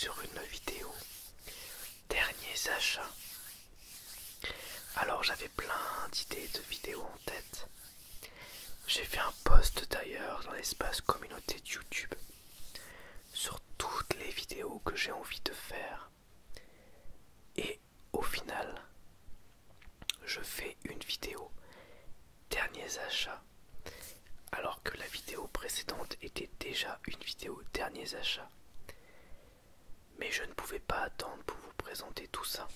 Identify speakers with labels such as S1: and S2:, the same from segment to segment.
S1: sur une vidéo derniers achats. Alors j'avais plein d'idées de vidéos en tête. J'ai fait un post d'ailleurs dans l'espace communauté de YouTube sur toutes les vidéos que j'ai envie de faire. Et au final, je fais une vidéo derniers achats alors que la vidéo précédente était déjà une vidéo derniers achats. Mais je ne pouvais pas attendre pour vous présenter tout ça.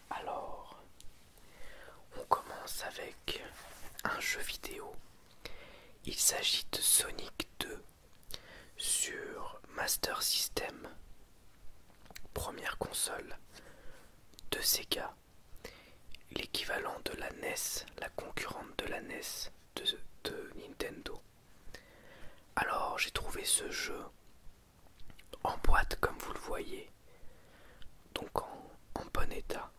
S1: Alors, on commence avec un jeu vidéo. Il s'agit de Sonic 2 sur Master System, première console de Sega, l'équivalent de la NES, la concurrente de la NES de Nintendo. Alors j'ai trouvé ce jeu en boîte comme vous le voyez, donc en bon état,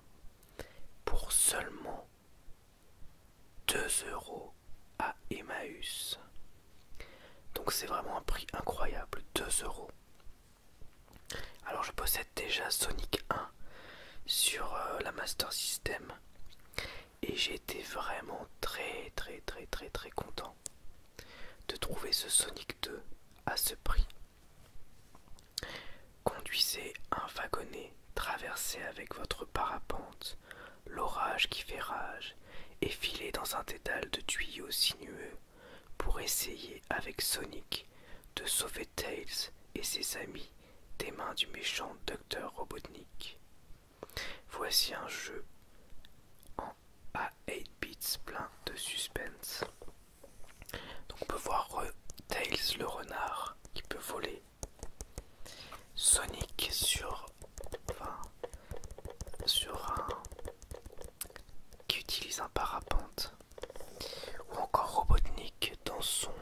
S1: pour seulement 2 € à Emmaüs. Donc c'est vraiment un prix incroyable, 2 €. Alors je possède déjà Sonic 1 sur la Master System et j'ai été vraiment très content de trouver ce Sonic 2 à ce prix. Conduisez un wagonnet, traversez avec votre parapente l'orage qui fait rage et filez dans un dédale de tuyaux sinueux pour essayer avec Sonic de sauver Tails et ses amis des mains du méchant Dr Robotnik. Voici un jeu à 8 bits plein de suspense. Donc on peut voir Tails le renard qui peut voler, Sonic qui utilise un parapente, ou encore Robotnik dans son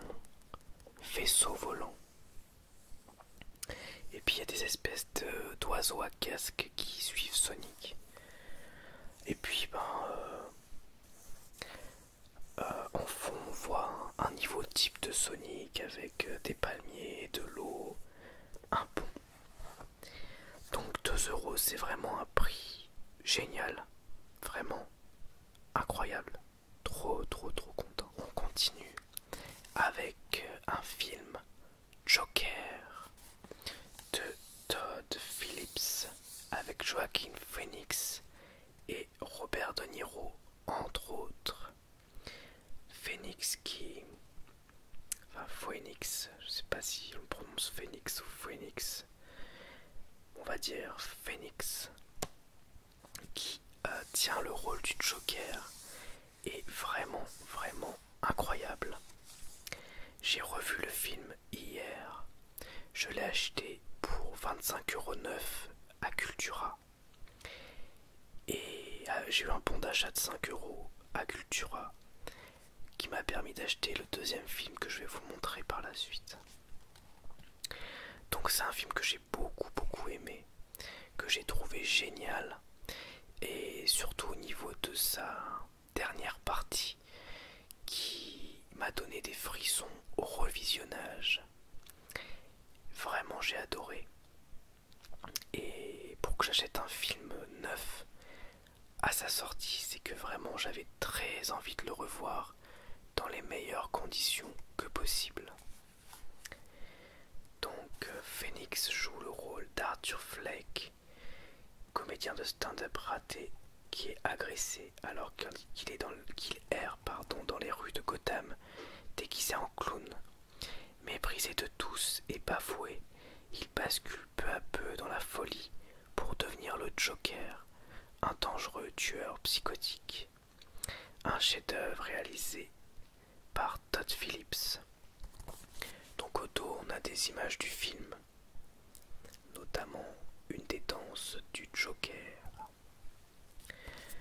S1: vaisseau volant. Et puis il y a des espèces d'oiseaux à casque qui suivent Sonic. Et puis en fond on voit un niveau type de Sonic avec des palmiers, de l'eau, un pont. Donc 2 € c'est vraiment un prix génial, vraiment incroyable, trop content. On continue avec un film, Joker de Todd Phillips avec Joaquin Phoenix et Robert De Niro entre autres. Phoenix, je sais pas si on prononce Phoenix ou Phoenix, on va dire Phoenix, qui tient le rôle du Joker est vraiment incroyable. J'ai revu le film hier, je l'ai acheté pour 25,9 € à Cultura et j'ai eu un bon d'achat de 5 € à Cultura qui m'a permis d'acheter le deuxième film que je vais vous montrer par la suite. Donc c'est un film que j'ai beaucoup aimé, que j'ai trouvé génial, et surtout au niveau de sa dernière partie qui m'a donné des frissons au revisionnage. Vraiment j'ai adoré. Et pour que j'achète un film neuf à sa sortie, c'est que vraiment j'avais très envie de le revoir dans les meilleures conditions que possible. Donc Phoenix joue le rôle d'Arthur Fleck, comédien de stand-up raté qui est agressé alors qu'il erre dans les rues de Gotham déguisé en clown. Méprisé de tous et bafoué, il bascule peu à peu dans la folie pour devenir le Joker, un dangereux tueur psychotique. Un chef-d'œuvre réalisé par Todd Phillips. Donc au dos, on a des images du film, notamment une des danses du Joker.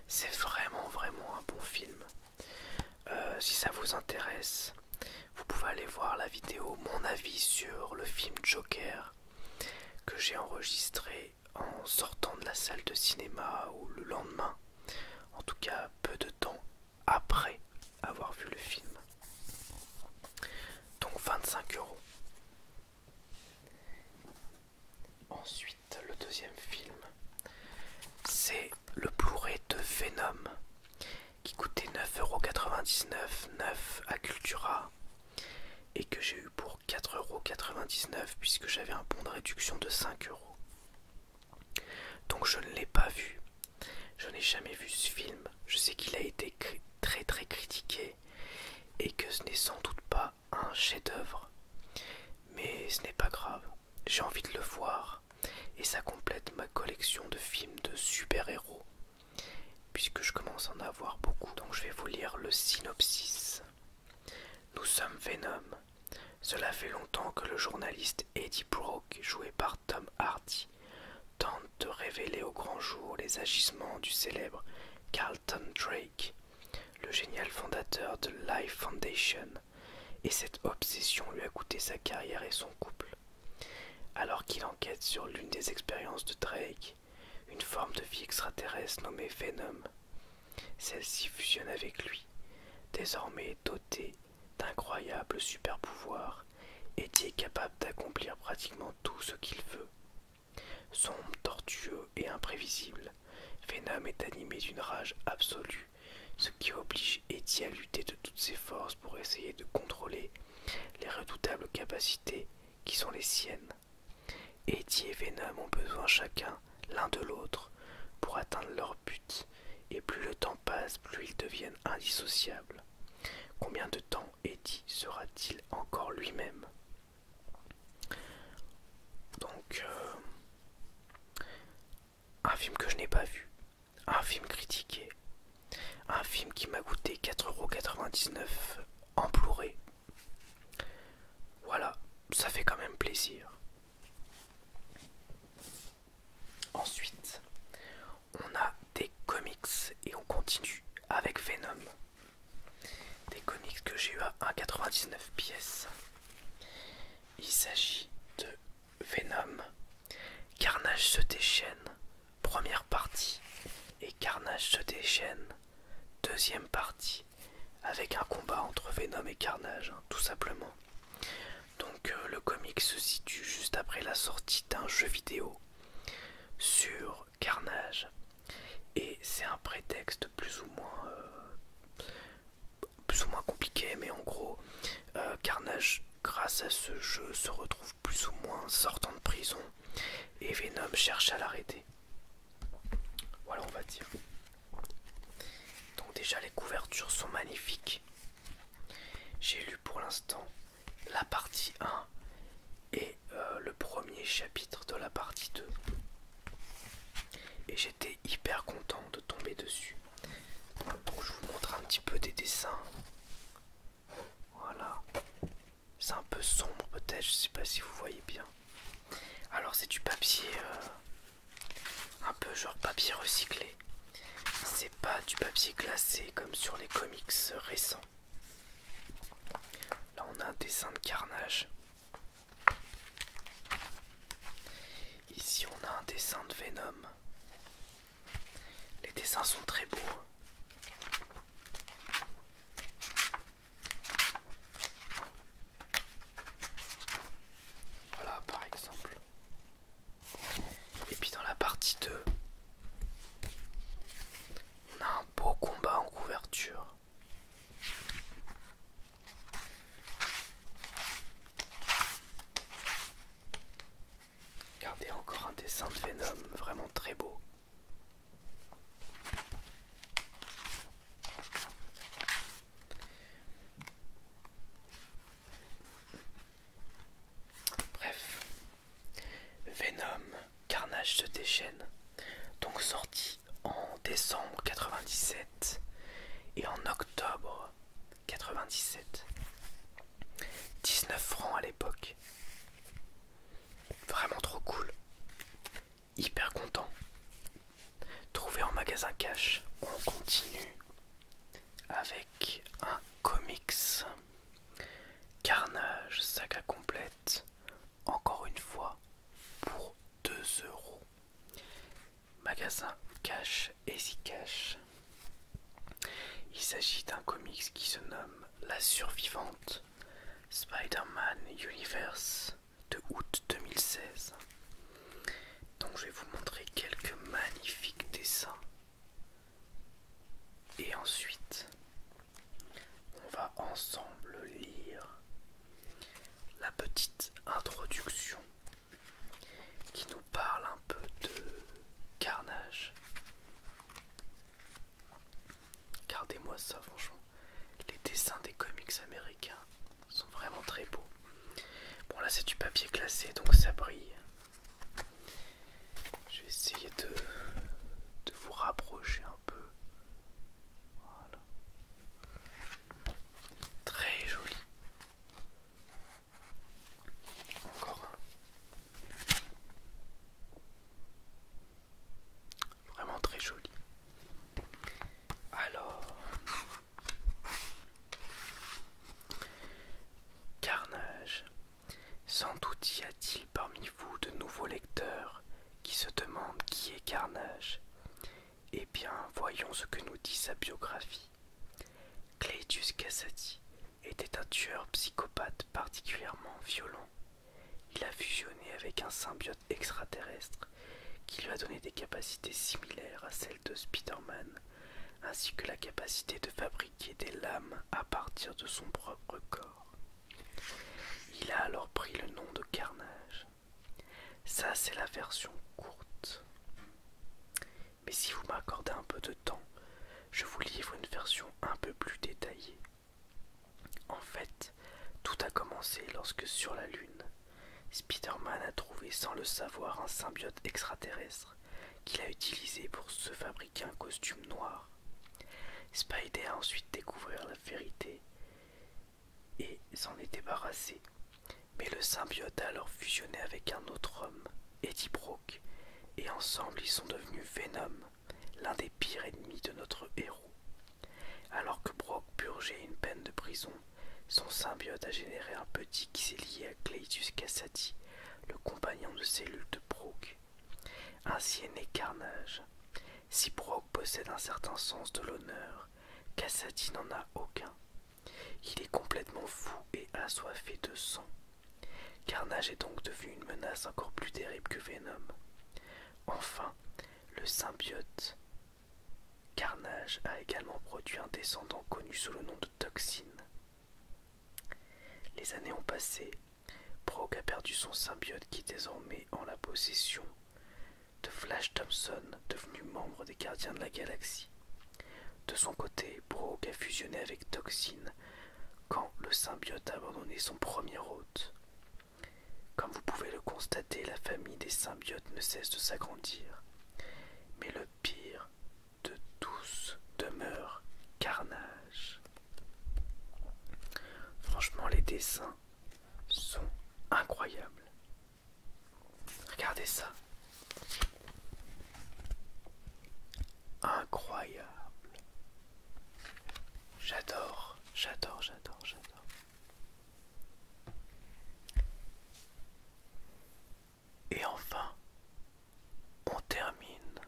S1: C'est vraiment un bon film. Si ça vous intéresse, vous pouvez aller voir la vidéo Mon avis sur le film Joker que j'ai enregistré en sortant de la salle de cinéma ou le lendemain, en tout cas peu de temps après avoir vu le film. Donc 25 €. €1,99 puisque j'avais un bon de réduction de 5 €. Donc je ne l'ai pas vu. Je n'ai jamais vu ce film. Je sais qu'il a été très très critiqué et que ce n'est sans doute pas un chef-d'œuvre. Mais ce n'est pas grave. J'ai envie de le voir et ça complète ma collection de films de super-héros puisque je commence à en avoir beaucoup. Donc je vais vous lire le synopsis. Nous sommes Venom. Cela fait longtemps que le journaliste Eddie Brock, joué par Tom Hardy, tente de révéler au grand jour les agissements du célèbre Carlton Drake, le génial fondateur de Life Foundation, et cette obsession lui a coûté sa carrière et son couple. Alors qu'il enquête sur l'une des expériences de Drake, une forme de vie extraterrestre nommée Venom, celle-ci fusionne avec lui, désormais doté d'incroyables super-pouvoirs. Eddie est capable d'accomplir pratiquement tout ce qu'il veut. Sombre, tortueux et imprévisible, Venom est animé d'une rage absolue, ce qui oblige Eddie à lutter de toutes ses forces pour essayer de contrôler les redoutables capacités qui sont les siennes. Eddie et Venom ont besoin chacun l'un de l'autre pour atteindre leur but, et plus le temps passe, plus ils deviennent indissociables. Combien de temps Eddie sera-t-il encore lui-même? Donc, un film que je n'ai pas vu, un film critiqué, un film qui m'a coûté 4,99 € en Blu-ray. Voilà, ça fait quand même plaisir. Ensuite, on a des comics et on continue avec Venom. Des comics que j'ai eu à 1,99 pièces. Il s'agit de Venom, Carnage se déchaîne, première partie, et Carnage se déchaîne, deuxième partie, avec un combat entre Venom et Carnage, tout simplement. Donc le comic se situe juste après la sortie d'un jeu vidéo sur Carnage, et c'est un prétexte plus ou moins compliqué, mais en gros Carnage, grâce à ce jeu, se retrouve plus ou moins sortant de prison et Venom cherche à l'arrêter. Voilà, on va dire. Donc déjà les couvertures sont magnifiques. J'ai lu pour l'instant la partie 1 et le premier chapitre de la partie 2. Et j'étais hyper content de tomber dessus. Donc je vous montre un petit peu des dessins. Voilà. C'est un peu sombre peut-être, je sais pas si vous voyez bien. Alors c'est du papier un peu genre papier recyclé. C'est pas du papier glacé comme sur les comics récents. Là on a un dessin de Carnage. Ici on a un dessin de Venom. Les dessins sont très beaux. Voilà par exemple. Et puis dans la partie 2, on a un beau combat en couverture. Regardez, encore un dessin de Venom vraiment très beau. Bref, Venom, Carnage se déchaîne, donc sorti en décembre 97 et en octobre 97. 19 francs à l'époque. Vraiment trop cool. Hyper content. Trouvé en magasin cash. On continue avec un comics. Carnage, saga complète. Encore une fois pour 2 €. Magasin cash, Easy Cash. Il s'agit d'un comics qui se nomme La Survivante, Spider-Man Universe, de août 2016. Donc je vais vous montrer quelques magnifiques dessins. Et ensuite, on va ensemble lire la petite introduction moi ça, franchement. Les dessins des comics américains sont vraiment très beaux. Bon, là c'est du papier glacé, donc ça brille. Je vais essayer de vous rapprocher un peu. Voilà. Très joli. Encore un. Vraiment très joli. Alors, Carnage. Sans doute y a-t-il parmi vous de nouveaux lecteurs qui se demandent qui est Carnage. Eh bien, voyons ce que nous dit sa biographie. Cletus Kasady était un tueur psychopathe particulièrement violent. Il a fusionné avec un symbiote extraterrestre qui lui a donné des capacités similaires à celles de Spider-Man, ainsi que la capacité de fabriquer des lames à partir de son propre corps. Il a alors pris le nom de Carnage. Ça, c'est la version courte. Mais si vous m'accordez un peu de temps, je vous livre une version un peu plus détaillée. En fait, tout a commencé lorsque sur la Lune, Spider-Man a trouvé sans le savoir un symbiote extraterrestre qu'il a utilisé pour se fabriquer un costume noir. Spidey a ensuite découvert la vérité et s'en est débarrassé. Mais le symbiote a alors fusionné avec un autre homme, Eddie Brock, et ensemble ils sont devenus Venom, l'un des pires ennemis de notre héros. Alors que Brock purgeait une peine de prison, son symbiote a généré un petit qui s'est lié à Cletus Kasady, le compagnon de cellule de Brock. Ainsi est né Carnage. Si Brock possède un certain sens de l'honneur, Kasady n'en a aucun. Il est complètement fou et assoiffé de sang. Carnage est donc devenu une menace encore plus terrible que Venom. Enfin, le symbiote Carnage a également produit un descendant connu sous le nom de Toxine. Les années ont passé, Brock a perdu son symbiote qui est désormais en la possession de Flash Thompson, devenu membre des Gardiens de la Galaxie. De son côté, Brock a fusionné avec Toxine quand le symbiote a abandonné son premier hôte. Comme vous pouvez le constater, la famille des symbiotes ne cesse de s'agrandir. Mais le pire de tous demeure Carnage. Franchement, les dessins sont incroyables. Regardez ça. Incroyable. J'adore, j'adore, j'adore, j'adore. Et enfin, on termine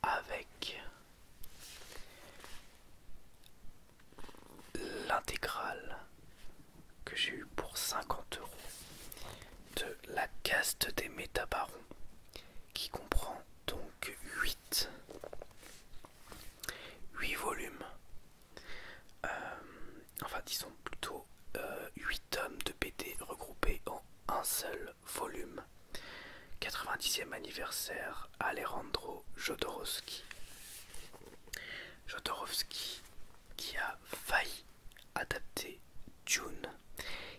S1: avec l'intégrale que j'ai eue pour 50 € de la caste des métabarons, qui comprend donc 8 volumes. Enfin, disons plutôt 8 tomes de BD regroupés en un seul volume. 90e anniversaire Alejandro Jodorowsky. Jodorowsky qui a failli adapter Dune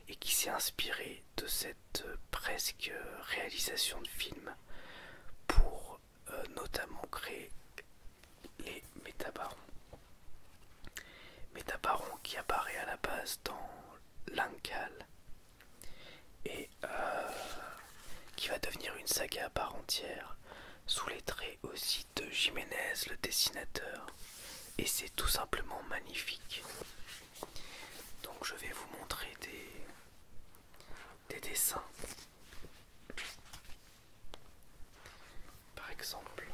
S1: et qui s'est inspiré de cette presque réalisation de film pour notamment créer les métabarons. Métabaron qui apparaît à la base dans l'Ancal et qui va devenir une saga à part entière sous les traits aussi de Jiménez le dessinateur, et c'est tout simplement magnifique. Donc je vais vous montrer des dessins. Par exemple,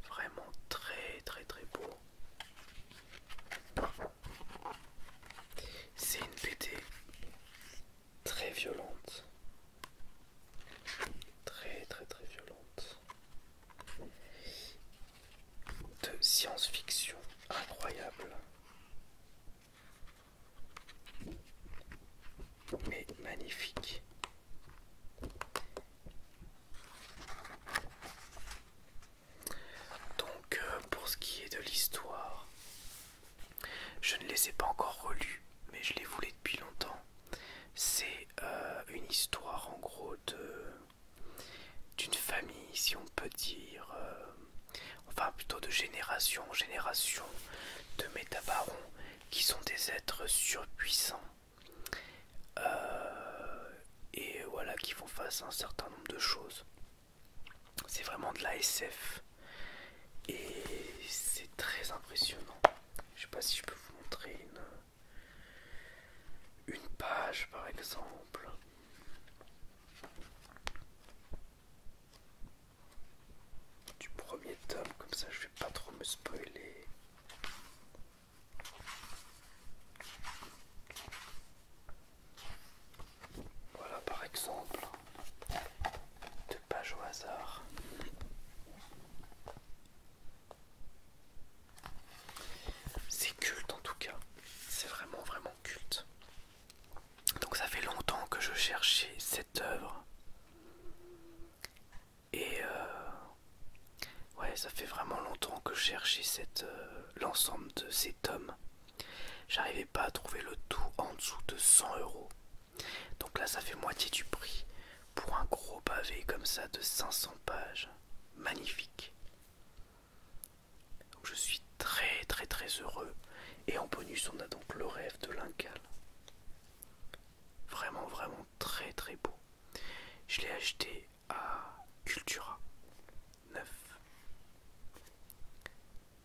S1: vraiment très très très beau. C'est une BD très violente. Très très très violente. De science-fiction incroyable. Mais magnifique. Donc pour ce qui est de l'histoire, histoire en gros d'une famille, si on peut dire, enfin plutôt de génération en génération, de métabarons qui sont des êtres surpuissants et voilà, qui font face à un certain nombre de choses. C'est vraiment de la SF et c'est très impressionnant. Je sais pas si je peux vous montrer une page par exemple. Du premier tome, comme ça je vais pas trop me spoiler. Voilà par exemple, deux pages au hasard. C'est culte en tout cas, c'est vraiment vraiment culte. Donc ça fait longtemps que je cherchais cette œuvre. Et ouais, ça fait vraiment longtemps que je cherchais l'ensemble de ces tomes. J'arrivais pas à trouver le tout en dessous de 100 €. Donc là ça fait moitié du prix pour un gros pavé comme ça de 500 pages. Magnifique. Donc je suis très très très heureux. Et en bonus on a donc le rêve de l'Incal. Vraiment vraiment très très beau. Je l'ai acheté à Cultura 9.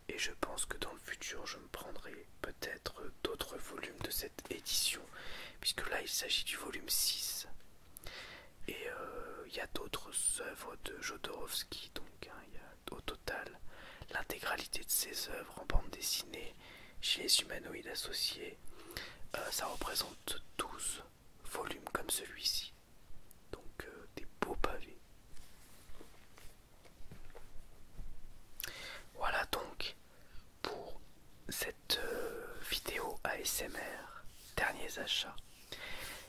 S1: Et je pense que dans le futur je me prendrai peut-être d'autres volumes de cette édition, puisque là il s'agit du volume 6. Et il y a d'autres œuvres de Jodorowsky, donc il y a au total l'intégralité de ses œuvres en bande dessinée chez les humanoïdes associés. Ça représente 12 volumes comme celui-ci, donc des beaux pavés. Voilà donc pour cette vidéo ASMR, derniers achats.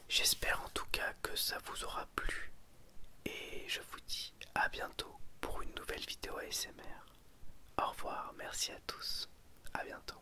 S1: J'espère en tout cas que ça vous aura plu et je vous dis à bientôt pour une nouvelle vidéo ASMR. Au revoir, merci à tous, à bientôt.